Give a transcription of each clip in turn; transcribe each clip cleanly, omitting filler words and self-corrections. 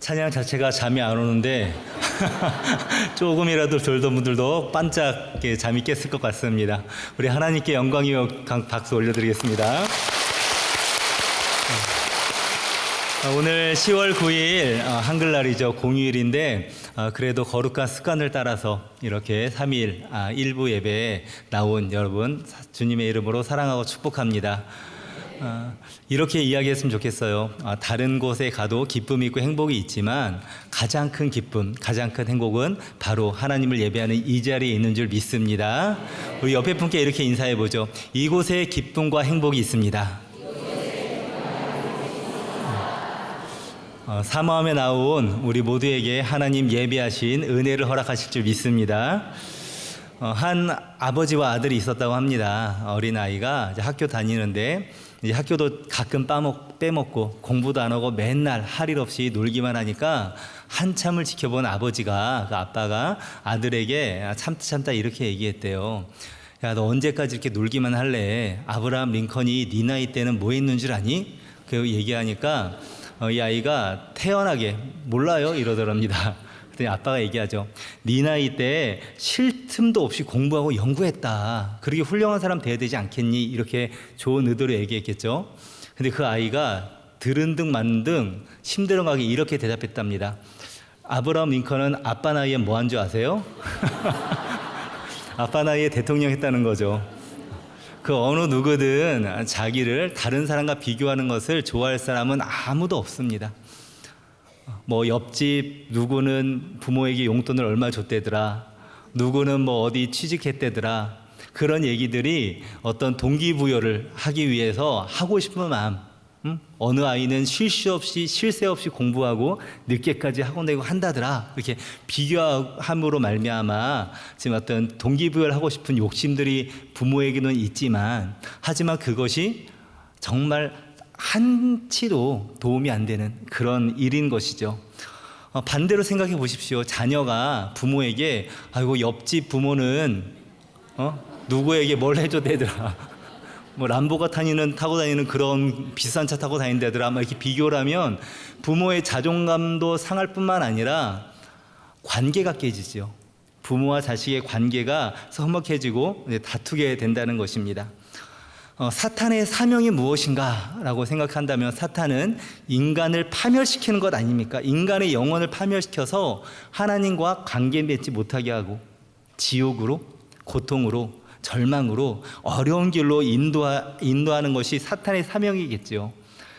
찬양 자체가 잠이 안 오는데 조금이라도 졸던 분들도 반짝 잠이 깼을 것 같습니다. 우리 하나님께 영광이요 박수 올려드리겠습니다. 오늘 10월 9일 한글날이죠. 공휴일인데 그래도 거룩한 습관을 따라서 이렇게 3일 일부 예배에 나온 여러분 주님의 이름으로 사랑하고 축복합니다. 이렇게 이야기했으면 좋겠어요. 다른 곳에 가도 기쁨이 있고 행복이 있지만 가장 큰 기쁨, 가장 큰 행복은 바로 하나님을 예배하는 이 자리에 있는 줄 믿습니다. 우리 옆에 분께 이렇게 인사해 보죠. 이곳에 기쁨과 행복이 있습니다. 사모함에 나온 우리 모두에게 하나님 예배하신 은혜를 허락하실 줄 믿습니다. 한 아버지와 아들이 있었다고 합니다. 어린아이가 이제 학교 다니는데 이제 학교도 가끔 빼먹고 공부도 안 하고 맨날 할 일 없이 놀기만 하니까 한참을 지켜본 아버지가 그 아빠가 아들에게 참다 이렇게 얘기했대요. 야, 너 언제까지 이렇게 놀기만 할래? 아브라함 링컨이 네 나이 때는 뭐 했는 줄 아니? 그 얘기하니까 이 아이가 태연하게 몰라요 이러더랍니다. 그랬더니 아빠가 얘기하죠. 네 나이 때 쉴 틈도 없이 공부하고 연구했다. 그렇게 훌륭한 사람 돼야 되지 않겠니? 이렇게 좋은 의도로 얘기했겠죠. 근데 그 아이가 들은 등 만 등 심드렁하게 이렇게 대답했답니다. 아브라함 링컨은 아빠 나이에 뭐 한 줄 아세요? 아빠 나이에 대통령 했다는 거죠. 그 어느 누구든 자기를 다른 사람과 비교하는 것을 좋아할 사람은 아무도 없습니다. 뭐 옆집 누구는 부모에게 용돈을 얼마 줬대더라, 누구는 뭐 어디 취직했대더라, 그런 얘기들이 어떤 동기부여를 하기 위해서 하고 싶은 마음, 어느 아이는 쉴 새 없이 공부하고 늦게까지 학원 다니고 한다더라, 이렇게 비교함으로 말미암아 지금 어떤 동기부여를 하고 싶은 욕심들이 부모에게는 있지만, 하지만 그것이 정말 한치도 도움이 안 되는 그런 일인 것이죠. 반대로 생각해 보십시오. 자녀가 부모에게 아이고 옆집 부모는 누구에게 뭘 해줘대더라, 뭐 람보가 타고 다니는 그런 비싼 차 타고 다닌다더라, 막 이렇게 비교를 하면 부모의 자존감도 상할 뿐만 아니라 관계가 깨지죠. 부모와 자식의 관계가 서먹해지고 다투게 된다는 것입니다. 사탄의 사명이 무엇인가 라고 생각한다면 사탄은 인간을 파멸시키는 것 아닙니까? 인간의 영혼을 파멸시켜서 하나님과 관계 맺지 못하게 하고 지옥으로, 고통으로, 절망으로 어려운 길로 인도하는 것이 사탄의 사명이겠죠.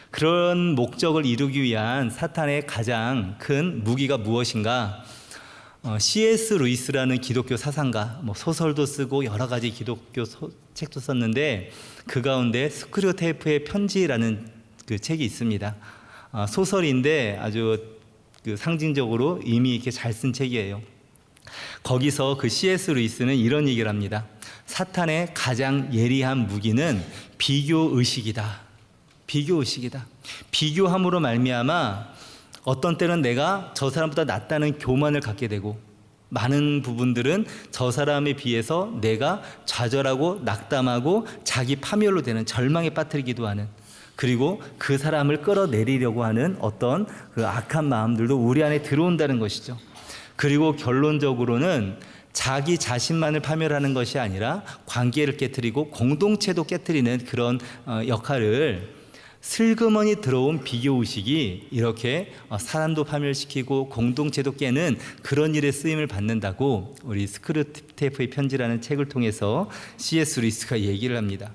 그런 목적을 이루기 위한 사탄의 가장 큰 무기가 무엇인가? C.S. 루이스라는 기독교 사상가, 소설도 쓰고 여러 가지 기독교 책도 썼는데 그 가운데 스크류테이프의 편지라는 그 책이 있습니다. 소설인데 아주 상징적으로 의미 있게 잘 쓴 책이에요. 거기서 그 C.S. 루이스는 이런 얘기를 합니다. 사탄의 가장 예리한 무기는 비교의식이다. 비교의식이다. 비교함으로 말미암아 어떤 때는 내가 저 사람보다 낫다는 교만을 갖게 되고, 많은 부분들은 저 사람에 비해서 내가 좌절하고 낙담하고 자기 파멸로 되는, 절망에 빠뜨리기도 하는, 그리고 그 사람을 끌어내리려고 하는 어떤 그 악한 마음들도 우리 안에 들어온다는 것이죠. 그리고 결론적으로는 자기 자신만을 파멸하는 것이 아니라 관계를 깨뜨리고 공동체도 깨뜨리는 그런 역할을 슬그머니 들어온 비교의식이 이렇게 사람도 파멸시키고 공동체도 깨는 그런 일에 쓰임을 받는다고 우리 스크류테이프의 편지라는 책을 통해서 C.S. 루이스가 얘기를 합니다.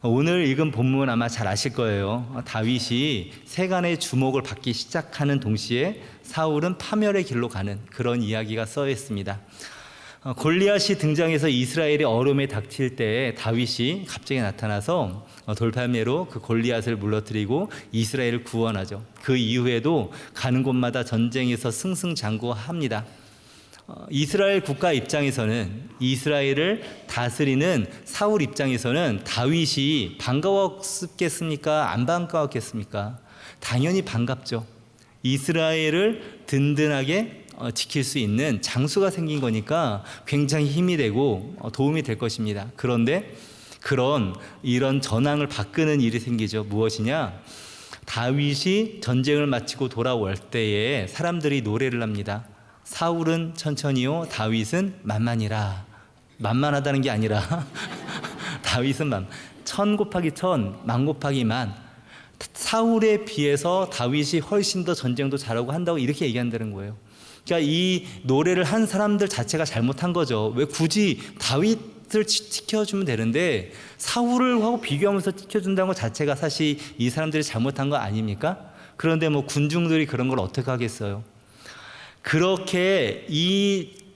오늘 읽은 본문 아마 잘 아실 거예요. 다윗이 세간의 주목을 받기 시작하는 동시에 사울은 파멸의 길로 가는 그런 이야기가 써 있습니다. 골리앗이 등장해서 이스라엘의 어려움에 닥칠 때 다윗이 갑자기 나타나서 돌팔매로 그 골리앗을 물러뜨리고 이스라엘을 구원하죠. 그 이후에도 가는 곳마다 전쟁에서 승승장구합니다. 이스라엘 국가 입장에서는, 이스라엘을 다스리는 사울 입장에서는 다윗이 반가웠겠습니까? 안 반가웠겠습니까? 당연히 반갑죠. 이스라엘을 든든하게 지킬 수 있는 장수가 생긴 거니까 굉장히 힘이 되고 도움이 될 것입니다. 그런데 이런 전황을 바꾸는 일이 생기죠. 무엇이냐? 다윗이 전쟁을 마치고 돌아올 때에 사람들이 노래를 합니다. 사울은 천천히요, 다윗은 만만이라. 만만하다는 게 아니라 다윗은 천 곱하기 천, 만 곱하기 만. 사울에 비해서 다윗이 훨씬 더 전쟁도 잘하고 한다고 이렇게 얘기한다는 거예요. 그러니까 이 노래를 한 사람들 자체가 잘못한 거죠. 왜 굳이 다윗을 지켜주면 되는데 사울을 하고 비교하면서 지켜준다는 것 자체가 사실 이 사람들이 잘못한 거 아닙니까? 그런데 뭐 군중들이 그런 걸 어떻게 하겠어요? 그렇게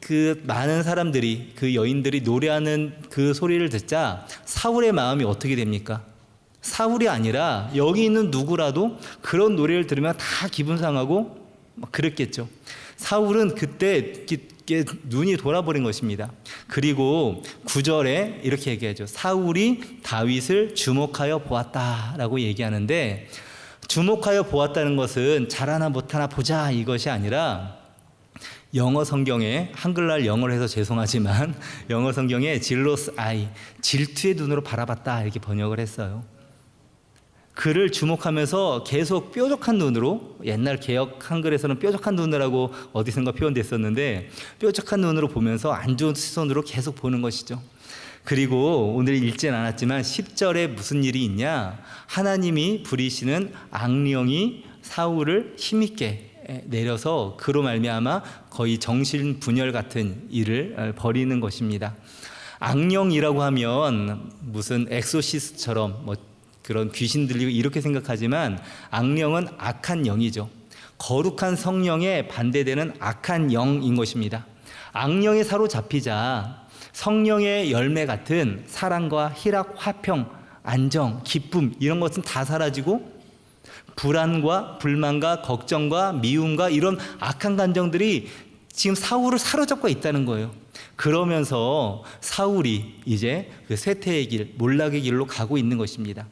그 많은 사람들이, 그 여인들이 노래하는 그 소리를 듣자 사울의 마음이 어떻게 됩니까? 사울이 아니라 여기 있는 누구라도 그런 노래를 들으면 다 기분 상하고 막 그랬겠죠. 사울은 그때 눈이 돌아버린 것입니다. 그리고 9절에 이렇게 얘기하죠. 사울이 다윗을 주목하여 보았다라고 얘기하는데, 주목하여 보았다는 것은 잘하나 못하나 보자 이것이 아니라, 영어 성경에, 한글날 영어로 해서 죄송하지만 영어 성경에 질로스 아이, 질투의 눈으로 바라봤다 이렇게 번역을 했어요. 그를 주목하면서 계속 뾰족한 눈으로, 옛날 개역 한글에서는 뾰족한 눈이라고 어디선가 표현됐었는데, 뾰족한 눈으로 보면서 안 좋은 시선으로 계속 보는 것이죠. 그리고 오늘 읽진 않았지만 10절에 무슨 일이 있냐, 하나님이 부리시는 악령이 사울을 힘있게 내려서 그로 말미암아 거의 정신분열 같은 일을 벌이는 것입니다. 악령이라고 하면 무슨 엑소시스트처럼 뭐 그런 귀신 들리고 이렇게 생각하지만, 악령은 악한 영이죠. 거룩한 성령에 반대되는 악한 영인 것입니다. 악령에 사로잡히자 성령의 열매 같은 사랑과 희락, 화평, 안정, 기쁨 이런 것은 다 사라지고, 불안과 불만과 걱정과 미움과 이런 악한 감정들이 지금 사울을 사로잡고 있다는 거예요. 그러면서 사울이 이제 그 쇠퇴의 길, 몰락의 길로 가고 있는 것입니다.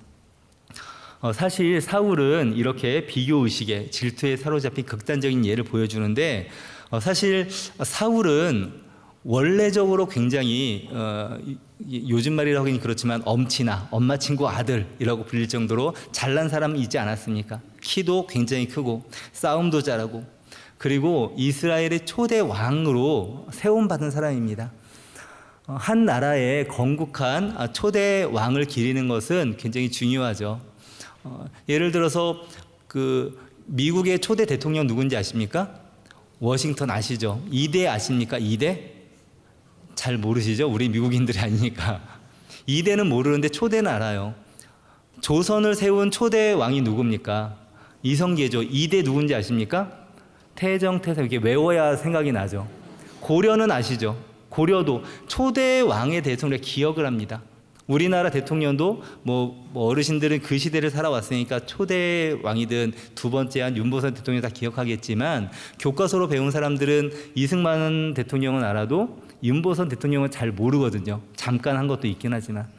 사실 사울은 이렇게 비교의식에, 질투에 사로잡힌 극단적인 예를 보여주는데, 사실 사울은 원래적으로 굉장히 요즘 말이라고 하긴 그렇지만 엄친아, 엄마 친구 아들이라고 불릴 정도로 잘난 사람이지 않았습니까? 키도 굉장히 크고 싸움도 잘하고, 그리고 이스라엘의 초대 왕으로 세움받은 사람입니다. 한 나라의 건국한 초대 왕을 기리는 것은 굉장히 중요하죠. 예를 들어서 그 미국의 초대 대통령 누군지 아십니까? 워싱턴 아시죠? 2대 아십니까? 2대? 잘 모르시죠? 우리 미국인들이 아니니까. 2대는 모르는데 초대는 알아요. 조선을 세운 초대 왕이 누굽니까? 이성계죠. 2대 누군지 아십니까? 태정, 태세, 이렇게 외워야 생각이 나죠. 고려는 아시죠? 고려도 초대 왕에 대해서 우리가 기억을 합니다. 우리나라 대통령도 뭐 어르신들은 그 시대를 살아왔으니까 초대 왕이든 두 번째 한 윤보선 대통령 다 기억하겠지만, 교과서로 배운 사람들은 이승만 대통령은 알아도 윤보선 대통령은 잘 모르거든요. 잠깐 한 것도 있긴 하지만,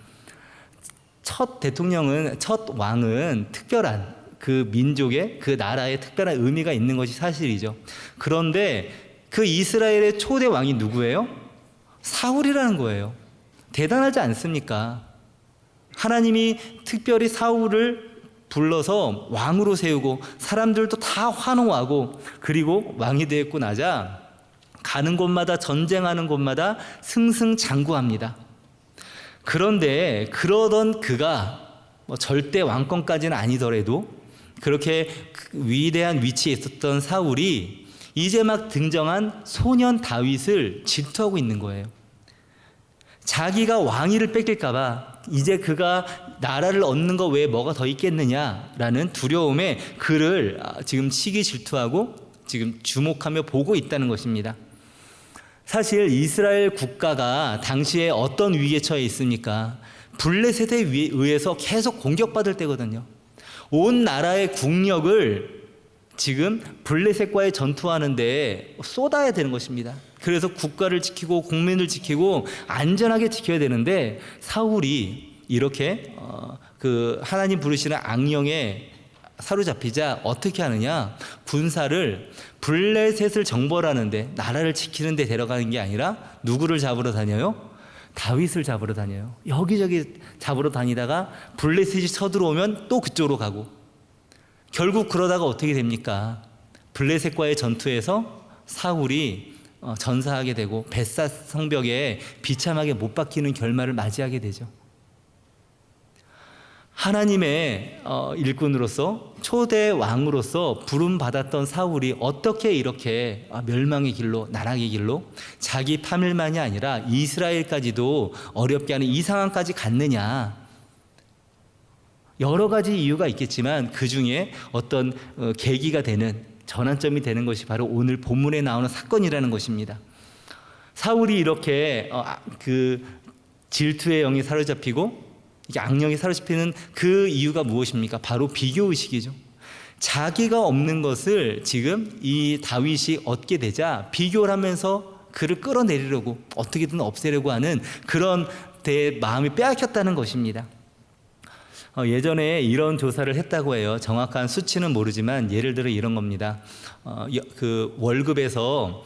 첫 왕은 특별한 그 민족의, 그 나라의 특별한 의미가 있는 것이 사실이죠. 그런데 그 이스라엘의 초대 왕이 누구예요? 사울이라는 거예요. 대단하지 않습니까? 하나님이 특별히 사울을 불러서 왕으로 세우고 사람들도 다 환호하고, 그리고 왕이 되었고 나자 가는 곳마다, 전쟁하는 곳마다 승승장구합니다. 그런데 그러던 그가 뭐 절대 왕권까지는 아니더라도 그렇게 위대한 위치에 있었던 사울이 이제 막 등장한 소년 다윗을 질투하고 있는 거예요. 자기가 왕위를 뺏길까봐, 이제 그가 나라를 얻는 거 외에 뭐가 더 있겠느냐라는 두려움에 그를 지금 시기 질투하고 지금 주목하며 보고 있다는 것입니다. 사실 이스라엘 국가가 당시에 어떤 위기에 처해 있습니까? 블레셋에 의해서 계속 공격받을 때거든요. 온 나라의 국력을 지금 블레셋과의 전투하는데 쏟아야 되는 것입니다. 그래서 국가를 지키고 국민을 지키고 안전하게 지켜야 되는데, 사울이 이렇게 그 하나님 부르시는 악령에 사로잡히자 어떻게 하느냐, 군사를 블레셋을 정벌하는데, 나라를 지키는 데 데려가는 게 아니라 누구를 잡으러 다녀요? 다윗을 잡으러 다녀요. 여기저기 잡으러 다니다가 블레셋이 쳐들어오면 또 그쪽으로 가고, 결국 그러다가 어떻게 됩니까? 블레셋과의 전투에서 사울이 전사하게 되고 벳사 성벽에 비참하게 못 박히는 결말을 맞이하게 되죠. 하나님의 일꾼으로서 초대 왕으로서 부름받았던 사울이 어떻게 이렇게 멸망의 길로, 나락의 길로 자기 파멸만이 아니라 이스라엘까지도 어렵게 하는 이 상황까지 갔느냐. 여러 가지 이유가 있겠지만 그 중에 어떤 계기가 되는 전환점이 되는 것이 바로 오늘 본문에 나오는 사건이라는 것입니다. 사울이 이렇게 그 질투의 영이 사로잡히고 이게 악령이 사로잡히는 그 이유가 무엇입니까? 바로 비교의식이죠. 자기가 없는 것을 지금 이 다윗이 얻게 되자 비교를 하면서 그를 끌어내리려고 어떻게든 없애려고 하는 그런 마음이 빼앗겼다는 것입니다. 예전에 이런 조사를 했다고 해요. 정확한 수치는 모르지만 예를 들어 이런 겁니다. 그 월급에서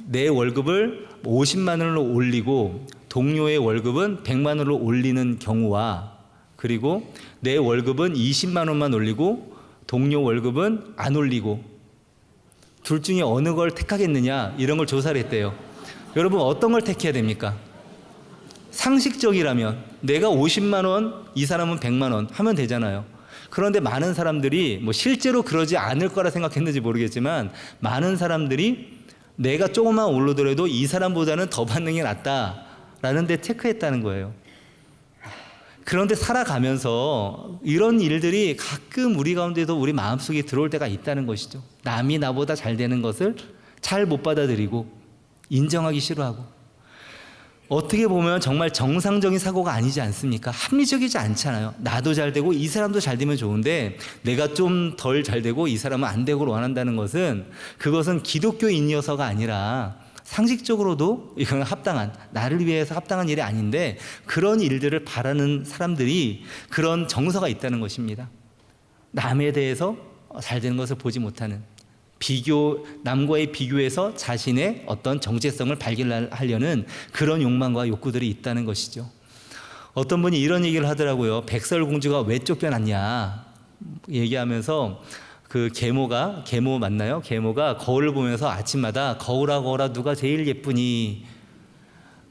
내 월급을 50만 원으로 올리고 동료의 월급은 100만 원으로 올리는 경우와 그리고 내 월급은 20만 원만 올리고 동료 월급은 안 올리고 둘 중에 어느 걸 택하겠느냐 이런 걸 조사를 했대요. 여러분 어떤 걸 택해야 됩니까? 상식적이라면 내가 50만 원, 이 사람은 100만 원 하면 되잖아요. 그런데 많은 사람들이 뭐 실제로 그러지 않을 거라 생각했는지 모르겠지만 많은 사람들이 내가 조금만 오르더라도 이 사람보다는 더 받는 게 낫다라는 데 체크했다는 거예요. 그런데 살아가면서 이런 일들이 가끔 우리 가운데도 우리 마음속에 들어올 때가 있다는 것이죠. 남이 나보다 잘 되는 것을 잘 못 받아들이고 인정하기 싫어하고 어떻게 보면 정말 정상적인 사고가 아니지 않습니까? 합리적이지 않잖아요. 나도 잘 되고 이 사람도 잘 되면 좋은데 내가 좀 덜 잘 되고 이 사람은 안 되고를 원한다는 것은 그것은 기독교인이어서가 아니라 상식적으로도 이건 합당한, 나를 위해서 합당한 일이 아닌데 그런 일들을 바라는 사람들이 그런 정서가 있다는 것입니다. 남에 대해서 잘 되는 것을 보지 못하는 남과의 비교에서 자신의 어떤 정체성을 발견하려는 그런 욕망과 욕구들이 있다는 것이죠. 어떤 분이 이런 얘기를 하더라고요. 백설공주가 왜 쫓겨났냐 얘기하면서 그 계모 맞나요? 계모가 거울을 보면서 아침마다 거울아 누가 제일 예쁘니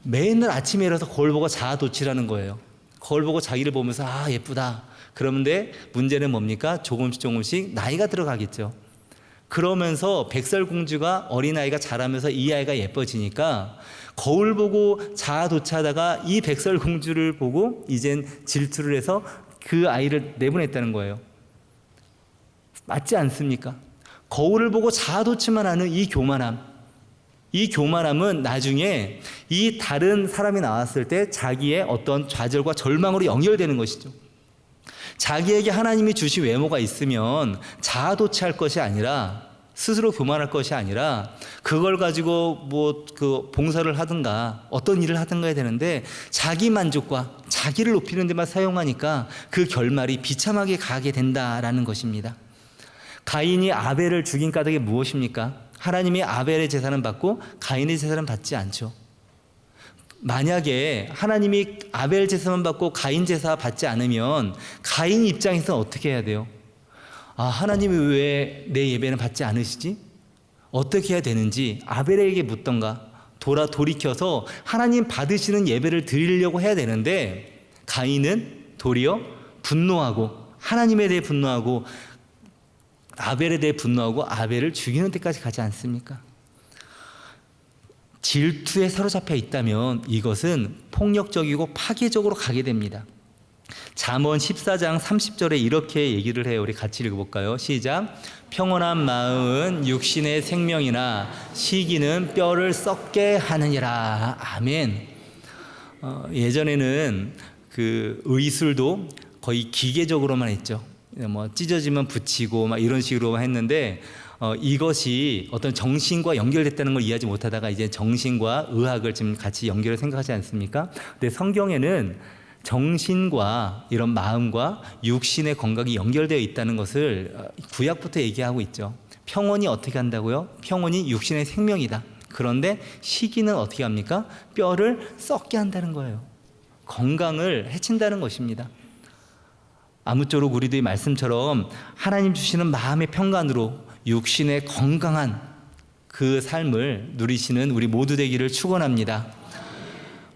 맨날 아침에 일어나서 거울 보고 자아도취라는 거예요. 거울 보고 자기를 보면서 예쁘다. 그런데 문제는 뭡니까? 조금씩 나이가 들어가겠죠. 그러면서 백설공주가 어린아이가 자라면서 이 아이가 예뻐지니까 거울 보고 자아도취하다가 이 백설공주를 보고 이젠 질투를 해서 그 아이를 내보냈다는 거예요. 맞지 않습니까? 거울을 보고 자아도취만 하는 이 교만함은 나중에 이 다른 사람이 나왔을 때 자기의 어떤 좌절과 절망으로 연결되는 것이죠. 자기에게 하나님이 주신 외모가 있으면 자아도취할 것이 아니라 스스로 교만할 것이 아니라 그걸 가지고 그 봉사를 하든가 어떤 일을 하든가 해야 되는데 자기 만족과 자기를 높이는 데만 사용하니까 그 결말이 비참하게 가게 된다라는 것입니다. 가인이 아벨을 죽인 까닭이 무엇입니까? 하나님이 아벨의 제사는 받고 가인의 제사는 받지 않죠. 만약에 하나님이 아벨 제사만 받고 가인 제사 받지 않으면 가인 입장에서는 어떻게 해야 돼요? 하나님이 왜 내 예배는 받지 않으시지? 어떻게 해야 되는지 아벨에게 묻던가 돌이켜서 하나님 받으시는 예배를 드리려고 해야 되는데 가인은 도리어 분노하고 하나님에 대해 분노하고 아벨에 대해 분노하고 아벨을 죽이는 데까지 가지 않습니까? 질투에 사로잡혀 있다면 이것은 폭력적이고 파괴적으로 가게 됩니다. 잠언 14장 30절에 이렇게 얘기를 해요. 우리 같이 읽어볼까요? 시작. 평온한 마음은 육신의 생명이나 시기는 뼈를 썩게 하느니라. 아멘. 예전에는 그 의술도 거의 기계적으로만 했죠. 찢어지면 붙이고 막 이런 식으로만 했는데 이것이 어떤 정신과 연결됐다는 걸 이해하지 못하다가 이제 정신과 의학을 지금 같이 연결을 생각하지 않습니까? 근데 성경에는 정신과 이런 마음과 육신의 건강이 연결되어 있다는 것을 구약부터 얘기하고 있죠. 평온이 어떻게 한다고요? 평온이 육신의 생명이다. 그런데 시기는 어떻게 합니까? 뼈를 썩게 한다는 거예요. 건강을 해친다는 것입니다. 아무쪼록 우리도 이 말씀처럼 하나님 주시는 마음의 평강으로 육신의 건강한 그 삶을 누리시는 우리 모두 되기를 축원합니다.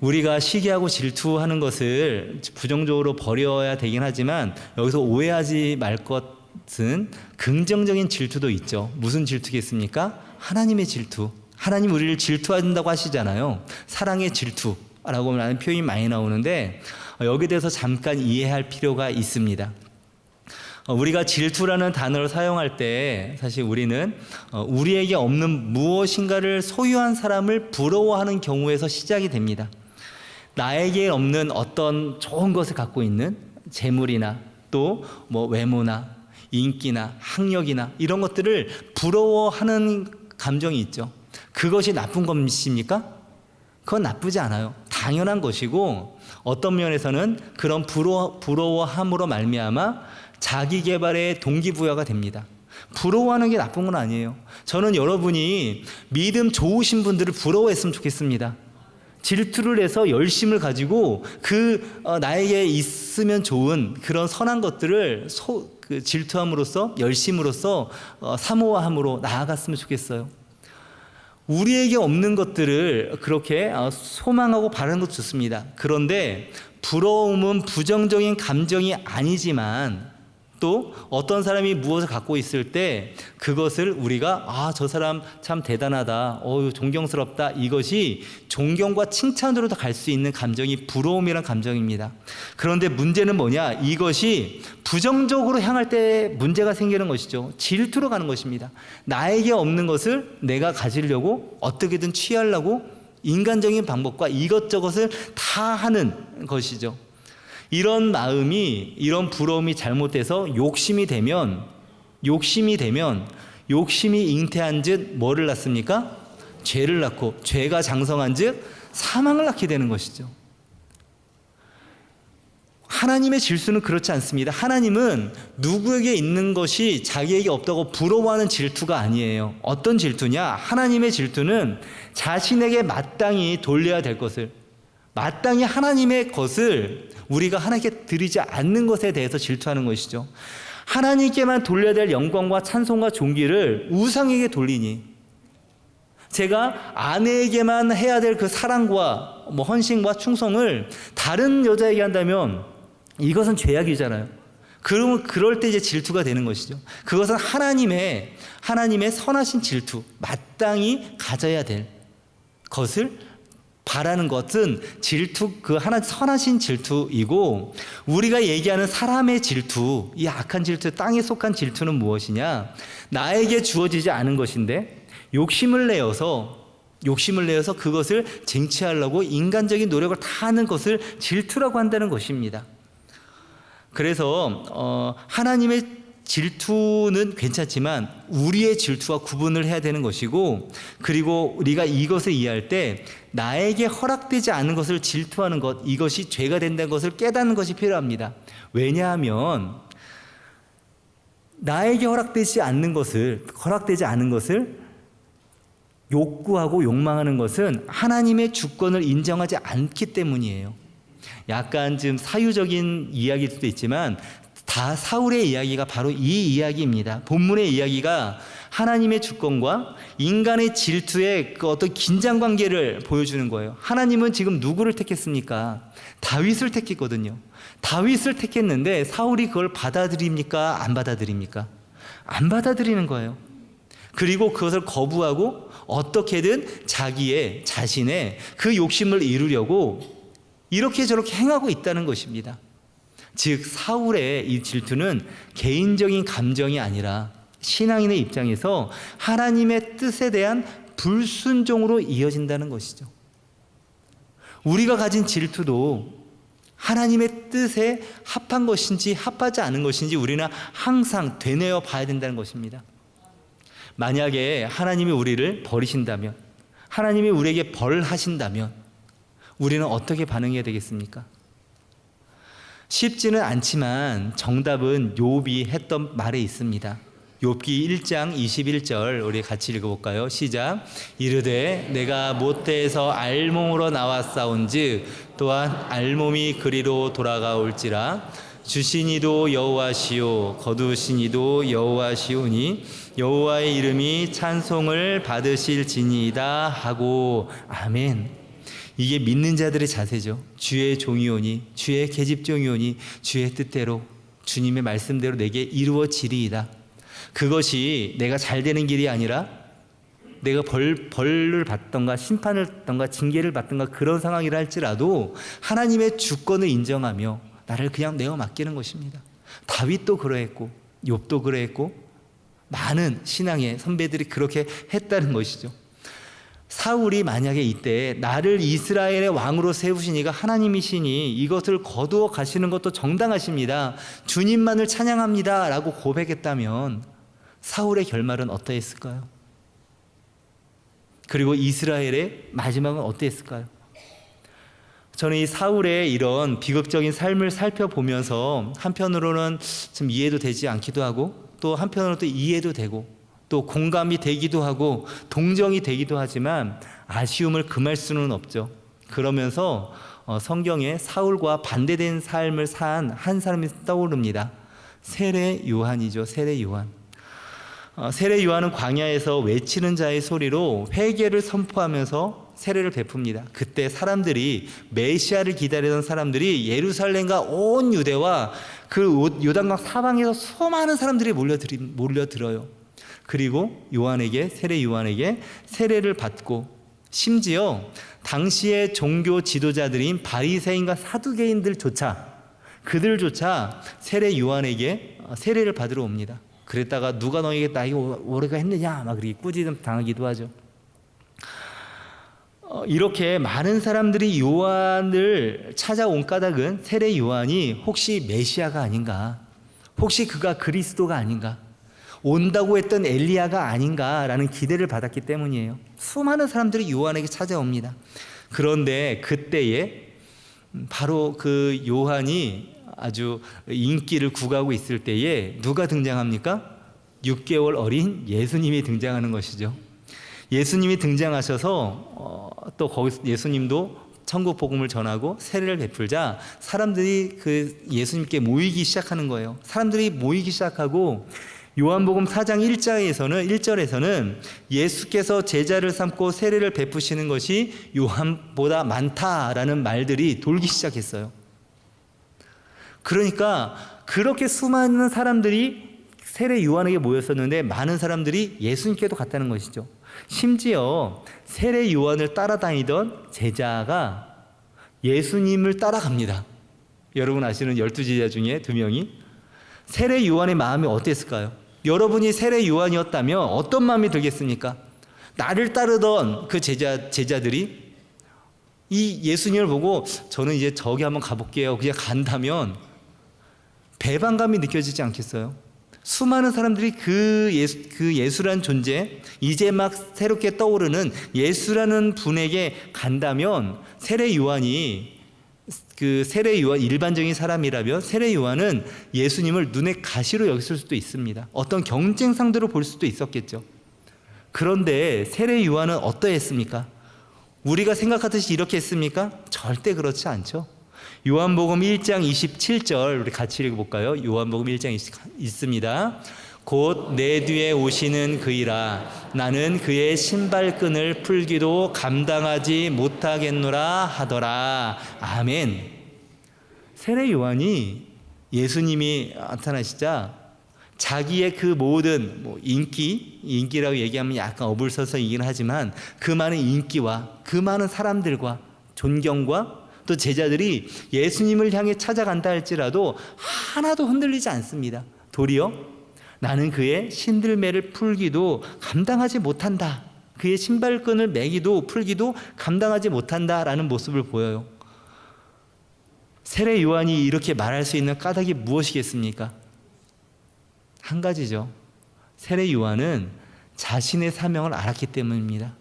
우리가 시기하고 질투하는 것을 부정적으로 버려야 되긴 하지만 여기서 오해하지 말 것은 긍정적인 질투도 있죠. 무슨 질투겠습니까? 하나님의 질투. 하나님 우리를 질투한다고 하시잖아요. 사랑의 질투라고 하는 표현이 많이 나오는데 여기에 대해서 잠깐 이해할 필요가 있습니다. 우리가 질투라는 단어를 사용할 때 사실 우리는 우리에게 없는 무엇인가를 소유한 사람을 부러워하는 경우에서 시작이 됩니다. 나에게 없는 어떤 좋은 것을 갖고 있는 재물이나 또 뭐 외모나 인기나 학력이나 이런 것들을 부러워하는 감정이 있죠. 그것이 나쁜 것입니까? 그건 나쁘지 않아요. 당연한 것이고 어떤 면에서는 그런 부러워함으로 말미암아 자기 개발의 동기부여가 됩니다. 부러워하는 게 나쁜 건 아니에요. 저는 여러분이 믿음 좋으신 분들을 부러워했으면 좋겠습니다. 질투를 해서 열심을 가지고 나에게 있으면 좋은 그런 선한 것들을 질투함으로써 열심으로써 사모함으로 나아갔으면 좋겠어요. 우리에게 없는 것들을 그렇게 소망하고 바라는 것도 좋습니다. 그런데 부러움은 부정적인 감정이 아니지만 또 어떤 사람이 무엇을 갖고 있을 때 그것을 우리가 저 사람 참 대단하다, 존경스럽다, 이것이 존경과 칭찬으로도 갈 수 있는 감정이 부러움이란 감정입니다. 그런데 문제는 뭐냐? 이것이 부정적으로 향할 때 문제가 생기는 것이죠. 질투로 가는 것입니다. 나에게 없는 것을 내가 가지려고 어떻게든 취하려고 인간적인 방법과 이것저것을 다 하는 것이죠. 이런 마음이, 이런 부러움이 잘못돼서 욕심이 되면 욕심이 잉태한 즉 뭐를 낳습니까? 죄를 낳고 죄가 장성한 즉 사망을 낳게 되는 것이죠. 하나님의 질투는 그렇지 않습니다. 하나님은 누구에게 있는 것이 자기에게 없다고 부러워하는 질투가 아니에요. 어떤 질투냐? 하나님의 질투는 자신에게 마땅히 돌려야 될 것을, 마땅히 하나님의 것을 우리가 하나님께 드리지 않는 것에 대해서 질투하는 것이죠. 하나님께만 돌려야 될 영광과 찬송과 존귀를 우상에게 돌리니, 제가 아내에게만 해야 될 그 사랑과 헌신과 충성을 다른 여자에게 한다면 이것은 죄악이잖아요. 그러면 그럴 때 이제 질투가 되는 것이죠. 그것은 하나님의 선하신 질투, 마땅히 가져야 될 것을 바라는 것은 질투, 그 하나 선하신 질투이고, 우리가 얘기하는 사람의 질투, 이 악한 질투, 땅에 속한 질투는 무엇이냐? 나에게 주어지지 않은 것인데 욕심을 내어서 그것을 쟁취하려고 인간적인 노력을 다 하는 것을 질투라고 한다는 것입니다. 그래서 하나님의 질투는 괜찮지만 우리의 질투와 구분을 해야 되는 것이고, 그리고 우리가 이것을 이해할 때 나에게 허락되지 않은 것을 질투하는 것, 이것이 죄가 된다는 것을 깨닫는 것이 필요합니다. 왜냐하면 나에게 허락되지 않는 것을 욕구하고 욕망하는 것은 하나님의 주권을 인정하지 않기 때문이에요. 약간 좀 사유적인 이야기일 수도 있지만 다 사울의 이야기가 바로 이 이야기입니다. 본문의 이야기가 하나님의 주권과 인간의 질투의 그 어떤 긴장관계를 보여주는 거예요. 하나님은 지금 누구를 택했습니까? 다윗을 택했거든요. 다윗을 택했는데 사울이 그걸 받아들입니까? 안 받아들입니까? 안 받아들이는 거예요. 그리고 그것을 거부하고 어떻게든 자신의 그 욕심을 이루려고 이렇게 저렇게 행하고 있다는 것입니다. 즉 사울의 이 질투는 개인적인 감정이 아니라 신앙인의 입장에서 하나님의 뜻에 대한 불순종으로 이어진다는 것이죠. 우리가 가진 질투도 하나님의 뜻에 합한 것인지 합하지 않은 것인지 우리는 항상 되뇌어 봐야 된다는 것입니다. 만약에 하나님이 우리를 버리신다면, 하나님이 우리에게 벌하신다면 우리는 어떻게 반응해야 되겠습니까? 쉽지는 않지만 정답은 욥이 했던 말에 있습니다. 욥기 1장 21절 우리 같이 읽어볼까요? 시작. 이르되 내가 모태에서 알몸으로 나왔사온즉 또한 알몸이 그리로 돌아가올지라 주신 이도 여호와시요 거두신 이도 여호와시오니 여호와의 이름이 찬송을 받으실지니이다 하고 아멘. 이게 믿는 자들의 자세죠. 주의 종이오니 주의 계집종이오니 주의 뜻대로 주님의 말씀대로 내게 이루어지리이다. 그것이 내가 잘 되는 길이 아니라 내가 벌을 받던가 심판을 받던가 징계를 받던가 그런 상황이라 할지라도 하나님의 주권을 인정하며 나를 그냥 내어 맡기는 것입니다. 다윗도 그러했고 욥도 그러했고 많은 신앙의 선배들이 그렇게 했다는 것이죠. 사울이 만약에 이때 나를 이스라엘의 왕으로 세우신 이가 하나님이시니 이것을 거두어 가시는 것도 정당하십니다. 주님만을 찬양합니다 라고 고백했다면 사울의 결말은 어떠했을까요? 그리고 이스라엘의 마지막은 어떠했을까요? 저는 이 사울의 이런 비극적인 삶을 살펴보면서 한편으로는 좀 이해도 되지 않기도 하고 또 한편으로는 또 이해도 되고 또 공감이 되기도 하고 동정이 되기도 하지만 아쉬움을 금할 수는 없죠. 그러면서 성경에 사울과 반대된 삶을 산 한 사람이 떠오릅니다. 세례 요한이죠. 세례 요한. 세례 요한은 광야에서 외치는 자의 소리로 회개를 선포하면서 세례를 베풉니다. 그때 사람들이 메시아를 기다리던 사람들이 예루살렘과 온 유대와 그 요단강 사방에서 수많은 사람들이 몰려들어요. 그리고 세례 요한에게 세례를 받고 심지어 당시의 종교 지도자들인 바리새인과 그들조차 세례 요한에게 세례를 받으러 옵니다. 그랬다가 누가 너에게 나에게 오래가 했느냐 막 그렇게 꾸짖음 당하기도 하죠. 이렇게 많은 사람들이 요한을 찾아온 까닭은 세례 요한이 혹시 메시아가 아닌가, 혹시 그가 그리스도가 아닌가, 온다고 했던 엘리야가 아닌가라는 기대를 받았기 때문이에요. 수많은 사람들이 요한에게 찾아옵니다. 그런데 그때에 바로 그 요한이 아주 인기를 구가하고 있을 때에 누가 등장합니까? 6개월 어린 예수님이 등장하는 것이죠. 예수님이 등장하셔서 또 거기서 예수님도 천국 복음을 전하고 세례를 베풀자 사람들이 그 예수님께 모이기 시작하는 거예요. 사람들이 모이기 시작하고 요한복음 4장 1절에서는 예수께서 제자를 삼고 세례를 베푸시는 것이 요한보다 많다라는 말들이 돌기 시작했어요. 그러니까 그렇게 수많은 사람들이 세례 요한에게 모였었는데 많은 사람들이 예수님께도 갔다는 것이죠. 심지어 세례 요한을 따라다니던 제자가 예수님을 따라갑니다. 여러분 아시는 12제자 중에 2명이 세례 요한의 마음이 어땠을까요? 여러분이 세례 요한이었다면 어떤 마음이 들겠습니까? 나를 따르던 그 제자들이 이 예수님을 보고 저는 이제 저기 한번 가볼게요 그냥 간다면 배반감이 느껴지지 않겠어요? 수많은 사람들이 그 예수란 존재, 이제 막 새롭게 떠오르는 예수라는 분에게 간다면 세례 요한이 일반적인 사람이라면 세례 요한은 예수님을 눈에 가시로 여겼을 수도 있습니다. 어떤 경쟁 상대로 볼 수도 있었겠죠. 그런데 세례 요한은 어떠했습니까? 우리가 생각하듯이 이렇게 했습니까? 절대 그렇지 않죠. 요한복음 1장 27절 우리 같이 읽어볼까요? 요한복음 1장 있습니다. 곧 내 뒤에 오시는 그이라 나는 그의 신발끈을 풀기도 감당하지 못하겠노라 하더라. 아멘. 세례 요한이 예수님이 나타나시자 자기의 그 모든 인기라고 얘기하면 약간 어불서서이긴 하지만 그 많은 인기와 그 많은 사람들과 존경과 또 제자들이 예수님을 향해 찾아간다 할지라도 하나도 흔들리지 않습니다. 도리어 나는 그의 신들매를 풀기도 감당하지 못한다. 그의 신발끈을 풀기도 감당하지 못한다라는 모습을 보여요. 세례 요한이 이렇게 말할 수 있는 까닭이 무엇이겠습니까? 한 가지죠. 세례 요한은 자신의 사명을 알았기 때문입니다.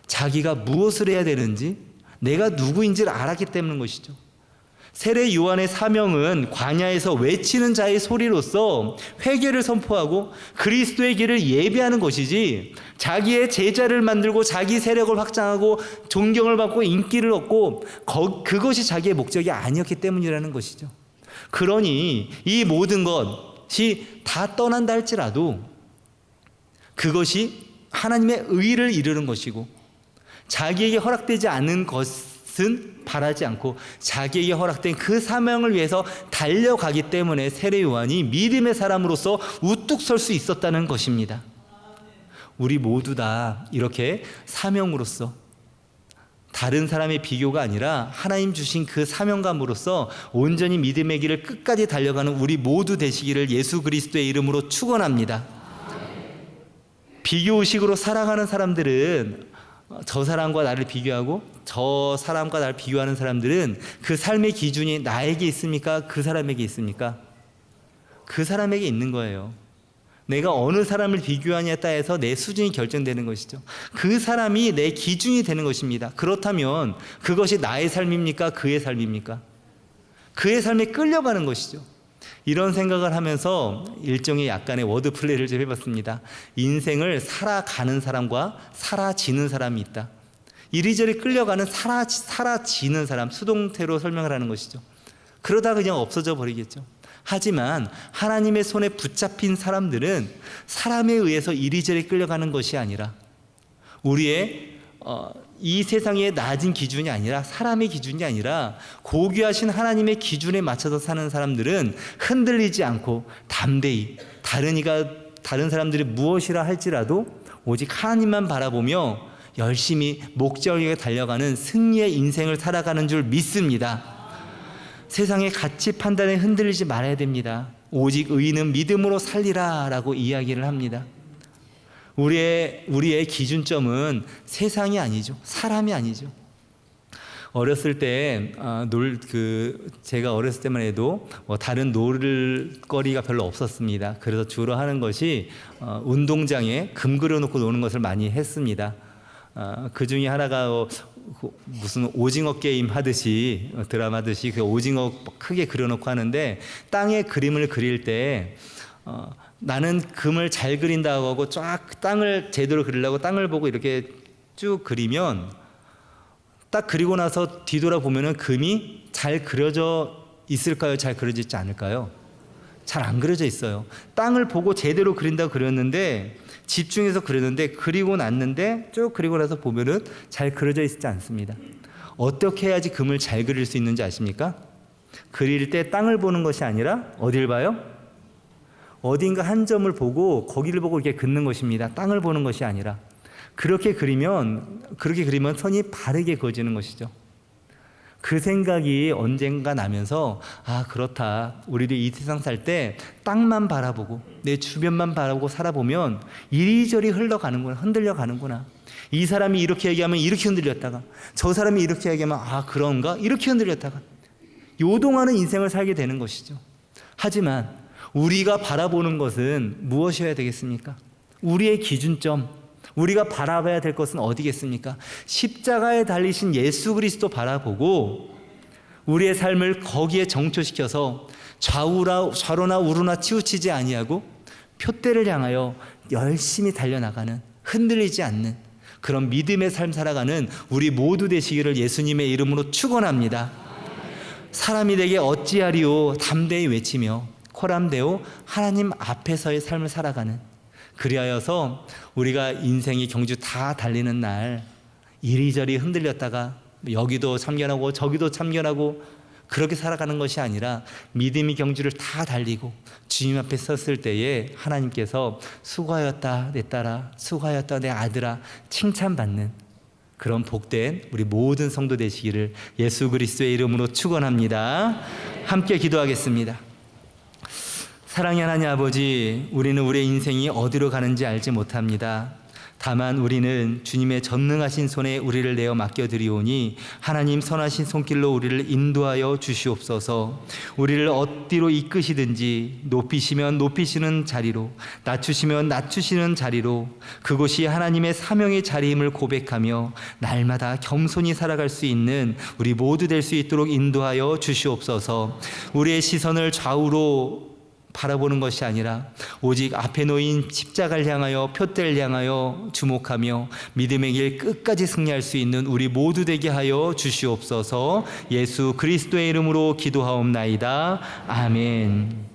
자기가 무엇을 해야 되는지 내가 누구인지를 알았기 때문인 것이죠. 세례 요한의 사명은 광야에서 외치는 자의 소리로서 회개를 선포하고 그리스도의 길을 예비하는 것이지 자기의 제자를 만들고 자기 세력을 확장하고 존경을 받고 인기를 얻고 그것이 자기의 목적이 아니었기 때문이라는 것이죠. 그러니 이 모든 것이 다 떠난다 할지라도 그것이 하나님의 의를 이루는 것이고, 자기에게 허락되지 않은 것은 바라지 않고 자기에게 허락된 그 사명을 위해서 달려가기 때문에 세례 요한이 믿음의 사람으로서 우뚝 설 수 있었다는 것입니다. 우리 모두 다 이렇게 사명으로서, 다른 사람의 비교가 아니라 하나님 주신 그 사명감으로서 온전히 믿음의 길을 끝까지 달려가는 우리 모두 되시기를 예수 그리스도의 이름으로 축원합니다. 비교의식으로 살아가는 사람들은, 저 사람과 나를 비교하고 저 사람과 나를 비교하는 사람들은 그 삶의 기준이 나에게 있습니까? 그 사람에게 있습니까? 그 사람에게 있는 거예요. 내가 어느 사람을 비교하냐에 따라서 내 수준이 결정되는 것이죠. 그 사람이 내 기준이 되는 것입니다. 그렇다면 그것이 나의 삶입니까? 그의 삶입니까? 그의 삶에 끌려가는 것이죠. 이런 생각을 하면서 일종의 약간의 워드 플레이를 좀 해봤습니다. 인생을 살아가는 사람과 사라지는 사람이 있다. 이리저리 끌려가는 사라지는 사람, 수동태로 설명을 하는 것이죠. 그러다 그냥 없어져 버리겠죠. 하지만 하나님의 손에 붙잡힌 사람들은 사람에 의해서 이리저리 끌려가는 것이 아니라, 우리의 이 세상의 낮은 기준이 아니라, 사람의 기준이 아니라 고귀하신 하나님의 기준에 맞춰서 사는 사람들은 흔들리지 않고 담대히 다른 사람들이 무엇이라 할지라도 오직 하나님만 바라보며 열심히 목적에 달려가는 승리의 인생을 살아가는 줄 믿습니다. 세상의 가치 판단에 흔들리지 말아야 됩니다. 오직 의인은 믿음으로 살리라 라고 이야기를 합니다. 우리의 기준점은 세상이 아니죠. 사람이 아니죠. 어렸을 때 제가 어렸을 때만 해도 다른 놀거리가 별로 없었습니다. 그래서 주로 하는 것이 운동장에 금 그려놓고 노는 것을 많이 했습니다. 그 중에 하나가 무슨 오징어 게임 하듯이, 드라마 하듯이 그 오징어 크게 그려놓고 하는데, 땅에 그림을 그릴 때 나는 금을 잘 그린다고 하고 쫙 땅을 제대로 그리려고 땅을 보고 이렇게 쭉 그리면, 딱 그리고 나서 뒤돌아보면은 금이 잘 그려져 있을까요? 잘 그려져 있지 않을까요? 잘 안 그려져 있어요. 땅을 보고 제대로 그린다고 그렸는데, 집중해서 그렸는데, 그리고 났는데 쭉 그리고 나서 보면은 잘 그려져 있지 않습니다. 어떻게 해야지 금을 잘 그릴 수 있는지 아십니까? 그릴 때 땅을 보는 것이 아니라 어딜 봐요? 어딘가 한 점을 보고 거기를 보고 이렇게 긋는 것입니다. 땅을 보는 것이 아니라. 그렇게 그리면 선이 바르게 그어지는 것이죠. 그 생각이 언젠가 나면서, 그렇다. 우리도 이 세상 살 때 땅만 바라보고 내 주변만 바라보고 살아보면 이리저리 흔들려 가는구나. 이 사람이 이렇게 얘기하면 이렇게 흔들렸다가, 저 사람이 이렇게 얘기하면 그런가? 이렇게 흔들렸다가 요동하는 인생을 살게 되는 것이죠. 하지만 우리가 바라보는 것은 무엇이어야 되겠습니까? 우리의 기준점, 우리가 바라봐야 될 것은 어디겠습니까? 십자가에 달리신 예수 그리스도 바라보고 우리의 삶을 거기에 정초시켜서 좌로나 우로나 치우치지 아니하고 표대를 향하여 열심히 달려나가는, 흔들리지 않는 그런 믿음의 삶 살아가는 우리 모두 되시기를 예수님의 이름으로 축원합니다. 사람이 되게 어찌하리요 담대히 외치며 코람데오 하나님 앞에서의 삶을 살아가는, 그리하여서 우리가 인생의 경주 다 달리는 날 이리저리 흔들렸다가 여기도 참견하고 저기도 참견하고 그렇게 살아가는 것이 아니라 믿음의 경주를 다 달리고 주님 앞에 섰을 때에 하나님께서 수고하였다 내 딸아, 수고하였다 내 아들아 칭찬받는 그런 복된 우리 모든 성도 되시기를 예수 그리스도의 이름으로 축원합니다. 함께 기도하겠습니다. 사랑의 하나님 아버지, 우리는 우리의 인생이 어디로 가는지 알지 못합니다. 다만 우리는 주님의 전능하신 손에 우리를 내어 맡겨드리오니 하나님 선하신 손길로 우리를 인도하여 주시옵소서. 우리를 어디로 이끄시든지 높이시면 높이시는 자리로, 낮추시면 낮추시는 자리로, 그곳이 하나님의 사명의 자리임을 고백하며 날마다 겸손히 살아갈 수 있는 우리 모두 될 수 있도록 인도하여 주시옵소서. 우리의 시선을 좌우로 바라보는 것이 아니라 오직 앞에 놓인 십자가를 향하여 표대를 향하여 주목하며 믿음의 길 끝까지 승리할 수 있는 우리 모두 되게 하여 주시옵소서. 예수 그리스도의 이름으로 기도하옵나이다. 아멘.